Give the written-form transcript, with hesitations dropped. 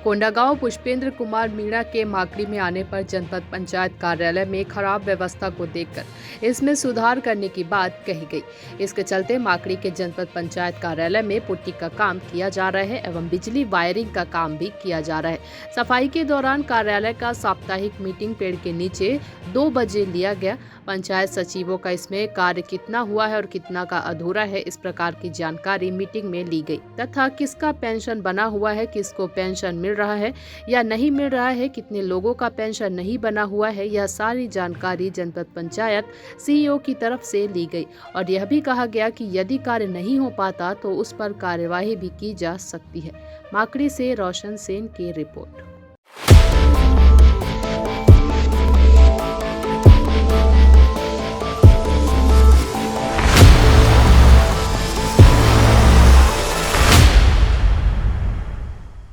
कोंडागांव पुष्पेंद्र कुमार मीणा के माकड़ी में आने पर जनपद पंचायत कार्यालय में खराब व्यवस्था को देखकर इसमें सुधार करने की बात कही गई। इसके चलते माकड़ी के जनपद पंचायत कार्यालय में पुट्टी का काम किया जा रहा है एवं बिजली वायरिंग का काम भी किया जा रहा है। सफाई के दौरान कार्यालय का साप्ताहिक मीटिंग पेड़ के नीचे 2 बजे लिया गया। पंचायत सचिवों का इसमें कार्य कितना हुआ है और कितना का अधूरा है, इस प्रकार की जानकारी मीटिंग में ली गई तथा किसका पेंशन बना हुआ है, किसको पेंशन मिल रहा है या नहीं मिल रहा है, कितने लोगों का पेंशन नहीं बना हुआ है, यह सारी जानकारी जनपद पंचायत सीईओ की तरफ से ली गई और यह भी कहा गया कि यदि कार्य नहीं हो पाता तो उस पर कार्यवाही भी की जा सकती है। माकड़ी से रोशन सेन की रिपोर्ट।